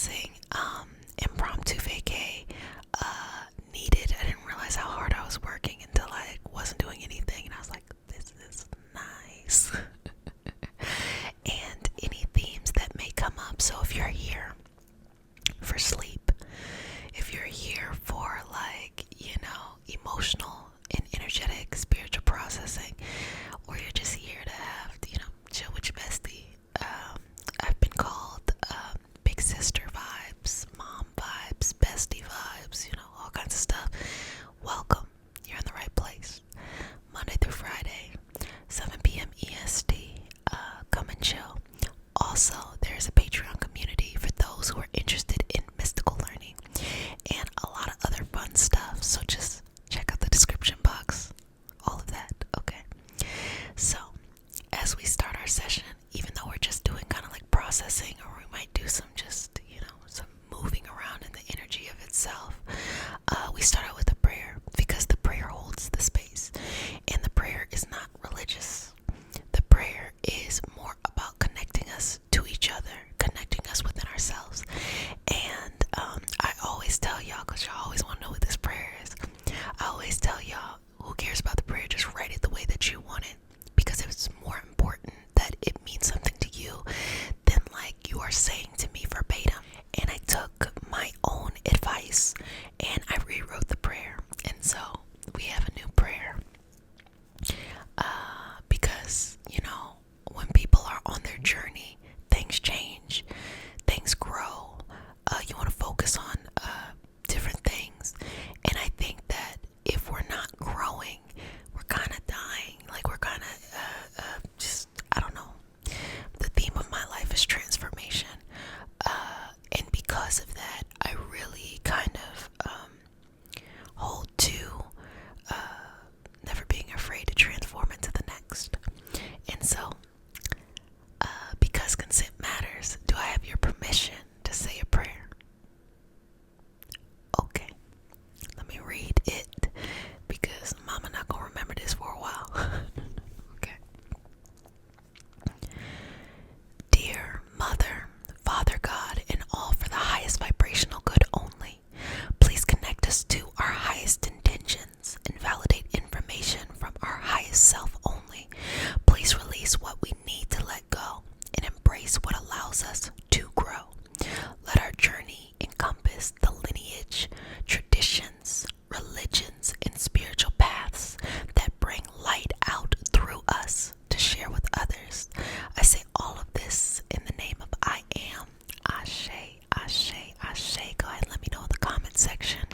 processing, impromptu vacay, needed. I didn't realize how hard I was working until I wasn't doing anything, and I was like, this is nice. And any themes that may come up. So if you're here for sleep, if you're here for emotional and energetic spiritual processing, or you're just here to have, chill with your bestie. I've been called big sister vibes, mom vibes, bestie vibes, all kinds of stuff. Welcome. You're in the right place. Monday through Friday, 7 p.m. EST. Come and chill. Also, there's a Patreon community for those who are interested in mystical learning and a lot of other fun stuff. So just check out the description box. All of that, okay? So, as we start our session, even though we're just doing kind of like processing, or we might do some just, some moving around in the energy of itself, we start out with a prayer, because the prayer holds the space. And the prayer is not religious. The prayer is more about connecting us to each other, connecting us within ourselves. And I always tell y'all, because y'all always want to know what this prayer is, I always tell y'all, who cares about the prayer? Just write it the way that you want it, because it's more important that it means something to you than like you are saying to me verbatim. And I took my own advice and I rewrote the prayer. And so we have a new prayer. Because, when people are on their journey, things change, things grow. You want to focus on different things. And I think that if we're not growing, we're kind of dying. Like we're kind of just, I don't know. The theme of my life is transformation. And because of that, I really kind of hold to never being afraid to transform into the next. And so, because consent matters, do I have your permission to say a prayer? Okay, let me read it, because mama not gonna remember this for a while. Okay. Dear Mother, Father God, and all for the highest vibrational good only, please connect us to our highest intentions and validate information from our highest self only. Please release what we need to let go and embrace what allows us to grow. Let our journey encompass the lineage, traditions, religions, and spiritual paths that bring light out through us to share with others. I say all of this in the name of I am. Ashe, Ashe, Ashe. Go ahead and let me know in the comment section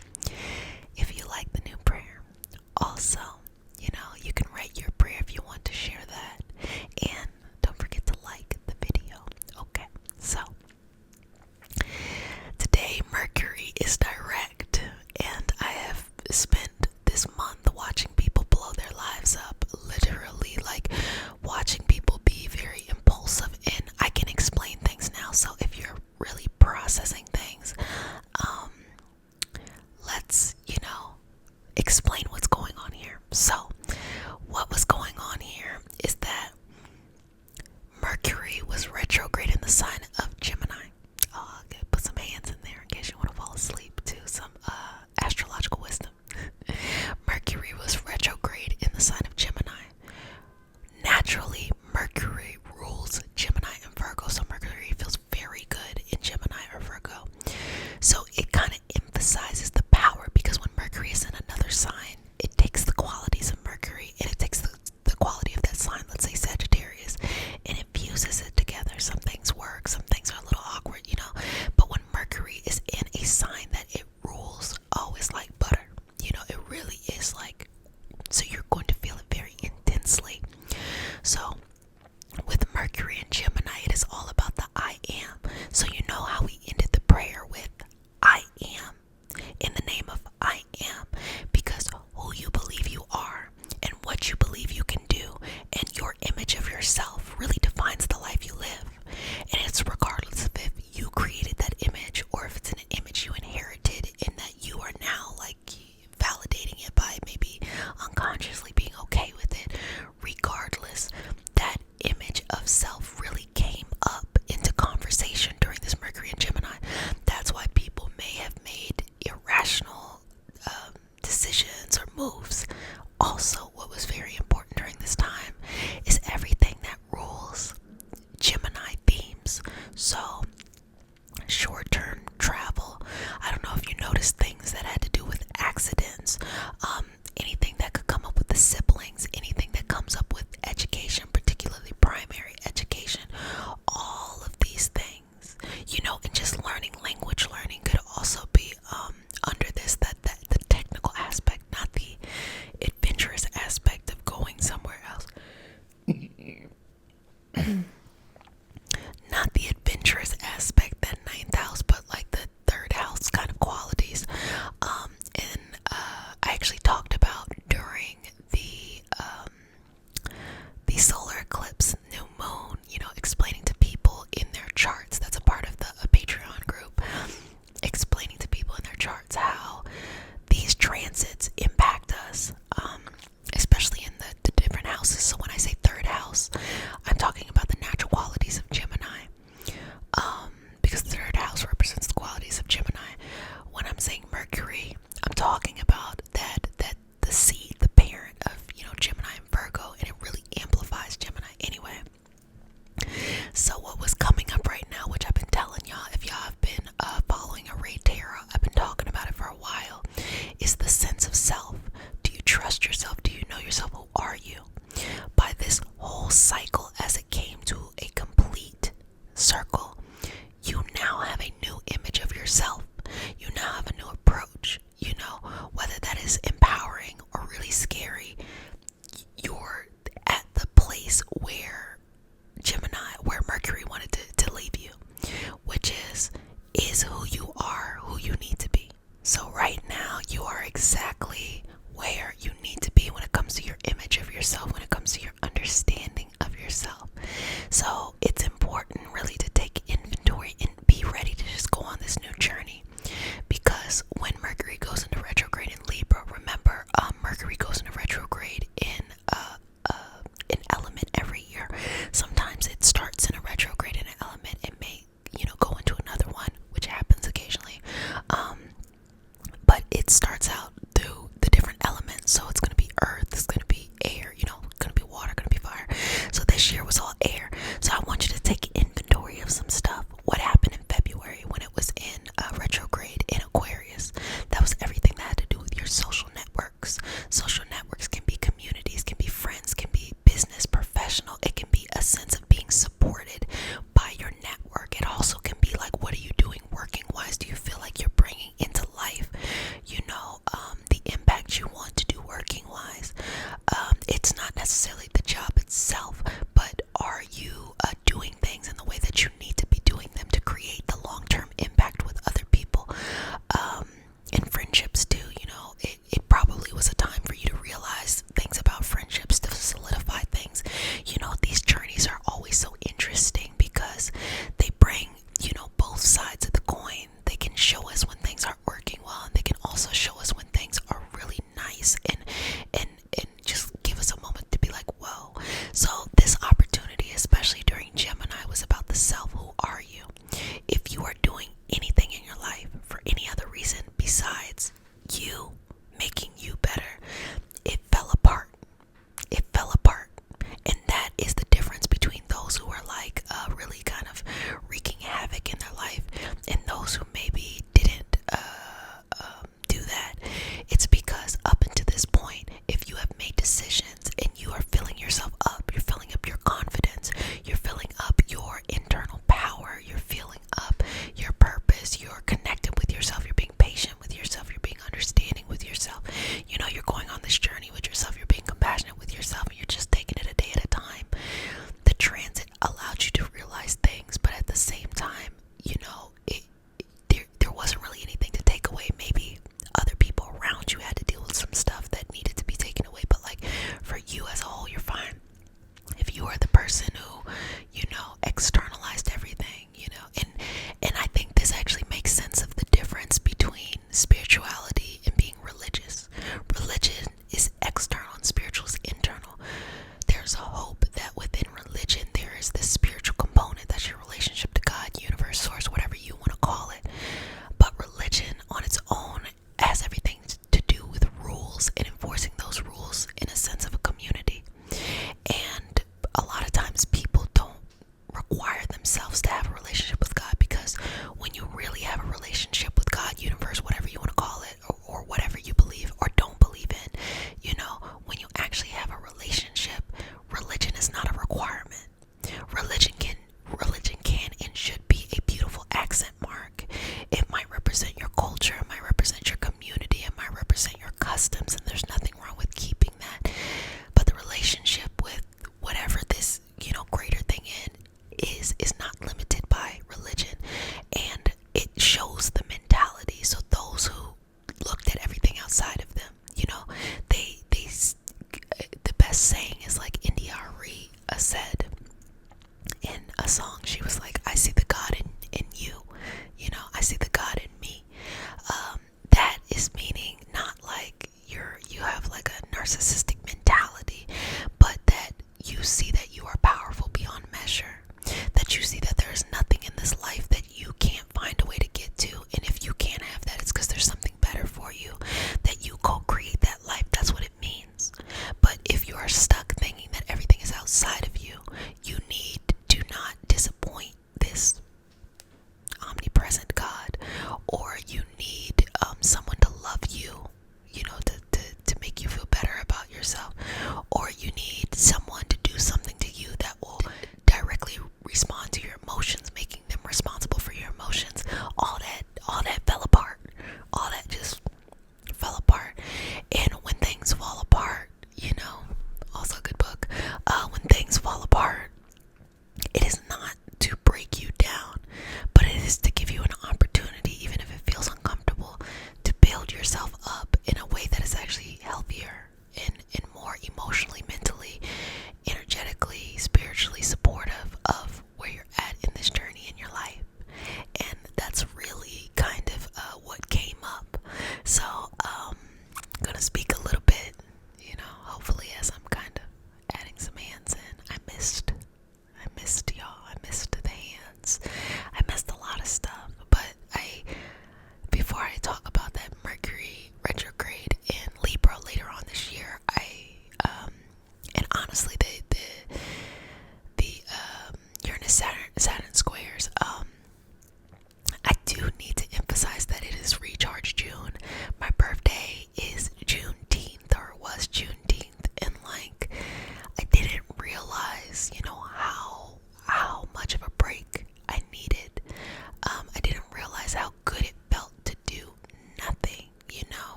if you like the new prayer. Also, you can write your prayer if you want to share that. And don't forget to like the video. Okay, so today Mercury is direct, and I have spent us. So short-term travel, I don't know if you noticed things that had to do with accidents, anything that could come up with the siblings, anything that comes up with education, particularly primary education, all of these things, and just language learning could also be under this, that the technical aspect, not the adventurous aspect of going somewhere else. Not the adventurous aspect, that ninth house, but like the third house kind of qualities. And I actually talked about during the solar eclipse, new moon, explaining to people in their charts. That's a part of the Patreon group. Explaining to people in their charts how these transits impact us, especially in the different houses. So when I say third house, I'm talking about the natural qualities of Gemini, because the third house represents the qualities of Gemini. When I'm saying Mercury, I'm talking about that the seed, the parent of Gemini and Virgo, and it really amplifies Gemini anyway. So what was coming up right now, which I've been telling y'all, if y'all have been following Array Tarot, I've been talking about it for a while, is the sense of self. Do you trust yourself? Do you know yourself? Who are you? By this whole cycle, as it came to a complete circle, you now have a new image of yourself. You now have a new approach. Whether that is empowering or really scary, you're at the place where Mercury wanted to leave you, which is who you are, who you need to be. So right now, you are exactly where you need to be when it comes to your image of yourself, when it comes to your understanding of yourself. So it's important really to take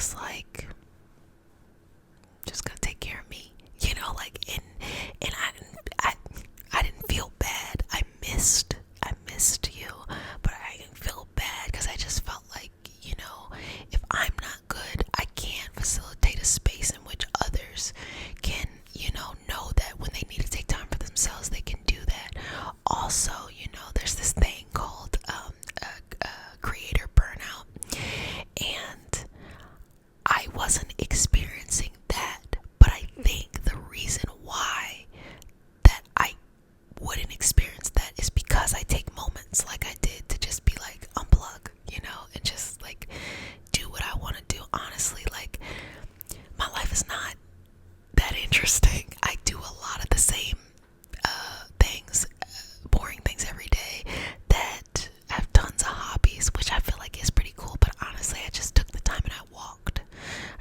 was like, just gonna take care of me, you know, like, and I didn't feel bad. I missed you, but I didn't feel bad because I just felt like, you know, if I'm not good, I can't facilitate a space in which others can, you know that when they need to take time for themselves, they can do that. Also, you know, there's this thing called creator burnout, and I wasn't experiencing that, but I think the reason why that I wouldn't experience that is because I take moments like I did to just be like, unplug, you know, and just like do what I want to do. Honestly, like, my life is not that interesting. I do a lot of the same things, boring things every day, that have tons of hobbies, which I feel like is pretty cool. But honestly, I just took the time and I walked.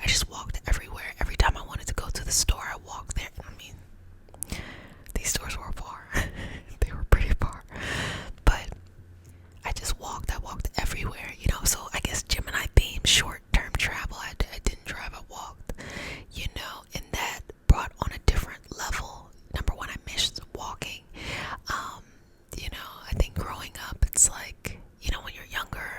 I just walked everywhere. Every time I wanted to go to the store, I walked there. I mean, these stores were far. They were pretty far. But I just walked. I walked everywhere, you know. So I guess Gemini theme, short-term travel. I didn't drive, I walked, you know. And that brought on a different level. Number one, I missed walking. You know, I think growing up, it's like, you know, when you're younger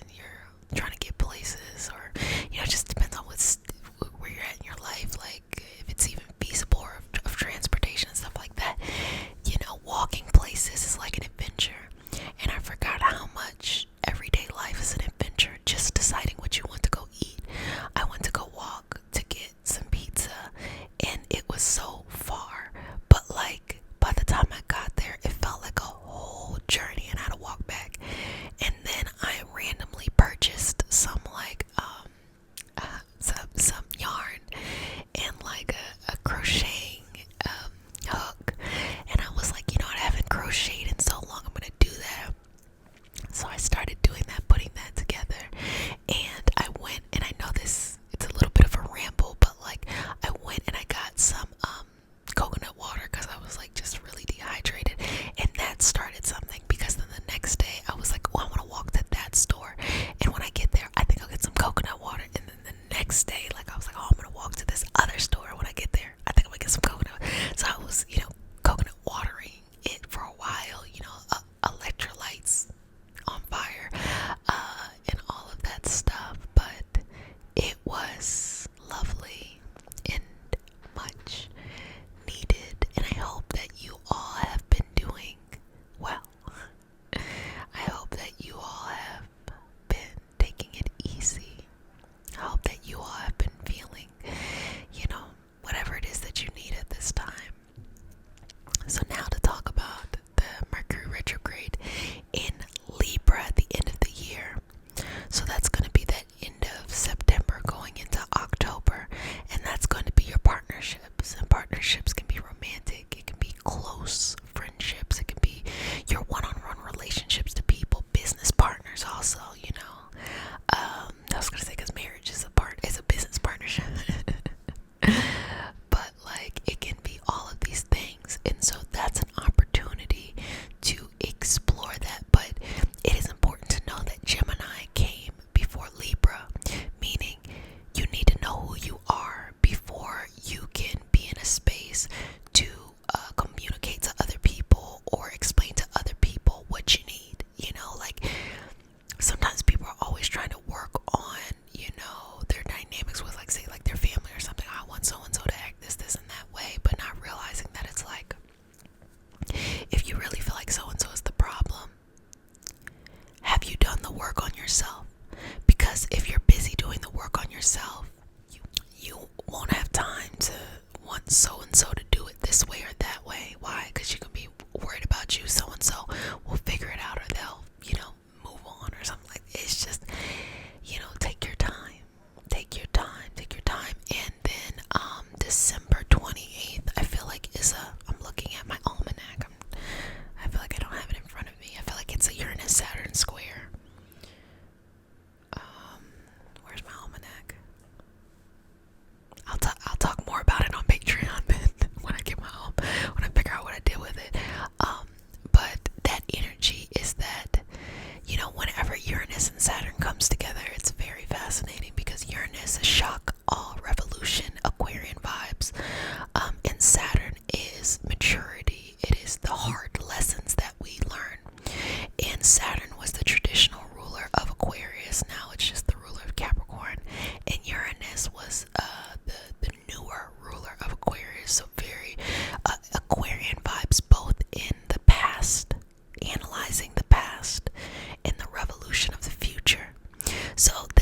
and you're trying to get places, or, you know, it just depends on where you're at in your life, like if it's even feasible, or of transportation and stuff like that. You know, walking places is like an adventure, and I forgot how much everyday life is an adventure. Just deciding what you want to go eat. I went to go walk to get some pizza, and it was so far, but like by the time I got there, it felt like a whole journey, and I had to walk back. And then I randomly purchased some like some yarn and like a crocheting hook, and I was like, you know what, I haven't crocheted in so long, I'm gonna do that. So I started doing that, putting that together, and I went, and I know this, it's a little bit of a ramble, but like, I went and I got some coconut water because I was like just really dehydrated, and that started something, because then the next day I was like, oh, I want to walk to that store, and when I get there, I think I'll get some coconut water. And then the next day, like, I was like, oh, I'm gonna walk to this other store. When I get there, I think I'm gonna get some coconut. So I was, you know, coconut watering it for a while, you know, electrolytes on fire, and all of that stuff. But it was lovely and much needed, and I hope that you all have been doing well. I hope that you all have been taking it easy. I hope that you all have been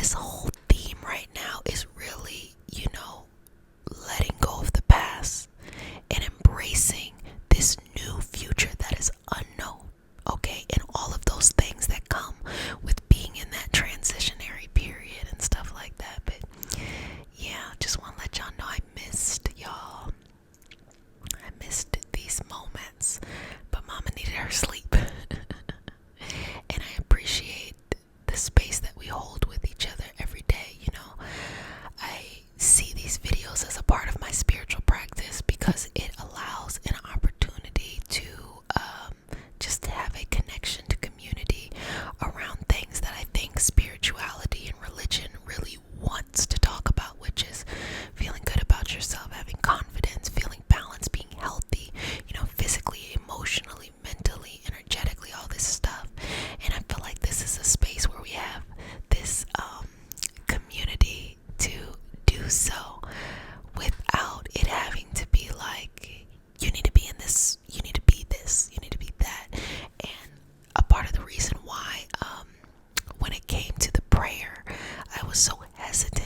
this whole theme right now is really, letting go of the past and embracing this new future that is unknown. Okay, and all of those things that come with being in that transitionary period and stuff like that. But yeah, just want to let y'all know I missed y'all. I missed these moments, but Mama needed her sleep. And I appreciate the space that we hold with each other every day. I see these videos as a part of my spiritual practice because it allows an opportunity to just have a connection to community around things that I think spirituality and religion really wants to talk about, which is feeling good about yourself, having confidence, feeling balanced, being healthy, physically, emotionally, mentally, energetically, all this stuff. And I feel like this is a space where we have this community to do so without it having to be like, you need to be in this, you need to be this, you need to be that. And a part of the reason why when it came to the prayer, I was so hesitant